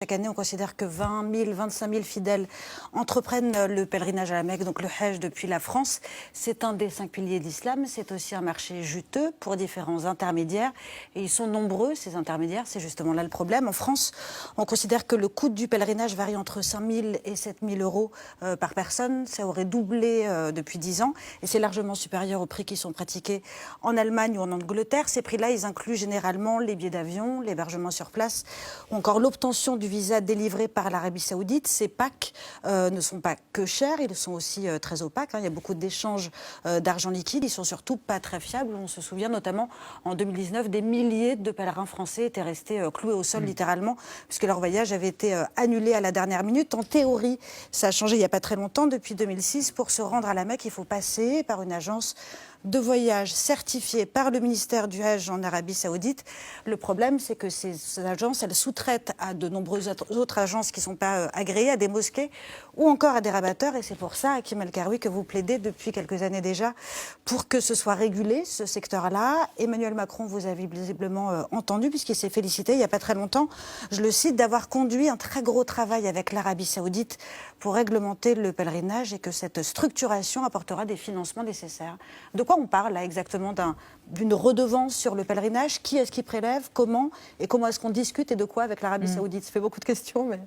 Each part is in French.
Chaque année, on considère que 20 000, 25 000 fidèles entreprennent le pèlerinage à la Mecque, donc le Hajj depuis la France. C'est un des 5 piliers de l'islam. C'est aussi un marché juteux pour différents intermédiaires. Et ils sont nombreux, ces intermédiaires. C'est justement là le problème. En France, on considère que le coût du pèlerinage varie entre 5 000 et 7 000 euros par personne. Ça aurait doublé depuis 10 ans. Et c'est largement supérieur aux prix qui sont pratiqués en Allemagne ou en Angleterre. Ces prix-là, ils incluent généralement les billets d'avion, l'hébergement sur place ou encore l'obtention du visa délivré par l'Arabie Saoudite. Ces packs ne sont pas que chers, ils sont aussi très opaques. Il y a beaucoup d'échanges d'argent liquide. Ils sont surtout pas très fiables. On se souvient notamment en 2019, des milliers de pèlerins français étaient restés cloués au sol littéralement, puisque leur voyage avait été annulé à la dernière minute. En théorie, ça a changé il n'y a pas très longtemps. Depuis 2006, pour se rendre à la Mecque, il faut passer par une agence de voyage certifiée par le ministère du Hajj en Arabie Saoudite. Le problème, c'est que ces agences, elles sous-traitent à de nombreuses autres agences qui ne sont pas agréées, à des mosquées ou encore à des rabatteurs. Et c'est pour ça, Hakim El-Karoui, que vous plaidez depuis quelques années déjà pour que ce soit régulé, ce secteur-là. Emmanuel Macron vous a visiblement entendu, puisqu'il s'est félicité il n'y a pas très longtemps, je le cite, d'avoir conduit un très gros travail avec l'Arabie Saoudite pour réglementer le pèlerinage et que cette structuration apportera des financements nécessaires. De quoi on parle là exactement d'une redevance sur le pèlerinage? Qui est-ce qui prélève? Comment? Et comment est-ce qu'on discute et de quoi avec l'Arabie Saoudite? Ça fait beaucoup de questions. Mais...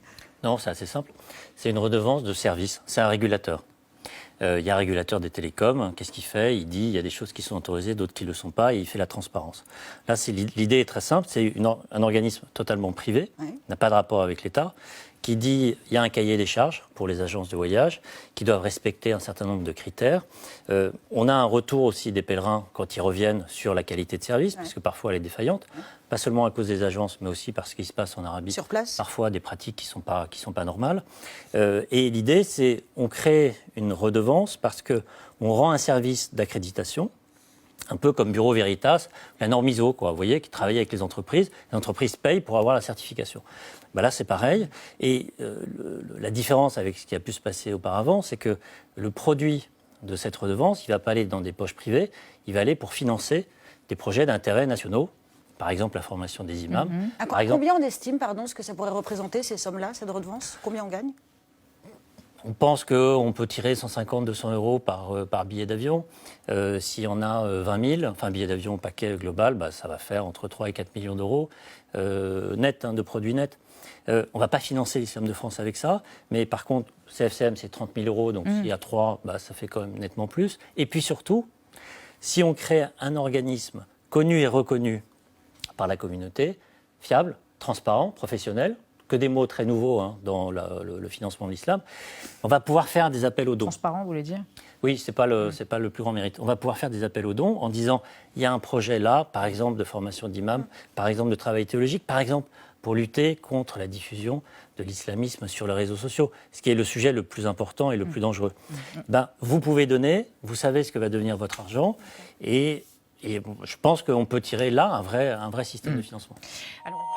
Non, c'est assez simple. C'est une redevance de service. C'est un régulateur. Il y a un régulateur des télécoms. Qu'est-ce qu'il fait? Il dit il y a des choses qui sont autorisées, d'autres qui ne le sont pas, et il fait la transparence. Là, l'idée est très simple. C'est un organisme totalement privé, n'a pas de rapport avec l'État, qui dit il y a un cahier des charges pour les agences de voyage qui doivent respecter un certain nombre de critères. On a un retour aussi des pèlerins quand ils reviennent sur la qualité de service, puisque parfois elle est défaillante, pas seulement à cause des agences, mais aussi parce qu'il se passe en Arabie, sur place, parfois des pratiques qui sont pas normales. Et l'idée, c'est on crée une redevance parce que on rend un service d'accréditation, un peu comme Bureau Veritas, la norme ISO, quoi, vous voyez, qui travaille avec les entreprises payent pour avoir la certification. Ben là, c'est pareil. Et la différence avec ce qui a pu se passer auparavant, c'est que le produit de cette redevance, il ne va pas aller dans des poches privées, il va aller pour financer des projets d'intérêt nationaux, par exemple la formation des imams. Combien on estime, ce que ça pourrait représenter, ces sommes-là, cette redevance? Combien on gagne? On pense qu'on peut tirer 150, 200 euros par billet d'avion. Si on a 20 000, enfin billet d'avion paquet global, ça va faire entre 3 et 4 millions d'euros net, de produits nets. On ne va pas financer l'Islam de France avec ça, mais par contre, CFCM, c'est 30 000 euros, donc s'il y a 3, ça fait quand même nettement plus. Et puis surtout, si on crée un organisme connu et reconnu par la communauté, fiable, transparent, professionnel, que des mots très nouveaux dans le financement de l'islam, on va pouvoir faire des appels aux dons. Transparent, vous voulez dire? Oui, c'est pas le plus grand mérite. On va pouvoir faire des appels aux dons en disant il y a un projet là, par exemple de formation d'imam, par exemple de travail théologique, par exemple pour lutter contre la diffusion de l'islamisme sur les réseaux sociaux, ce qui est le sujet le plus important et le plus dangereux. Vous pouvez donner, vous savez ce que va devenir votre argent, et je pense qu'on peut tirer là un vrai système de financement. Alors...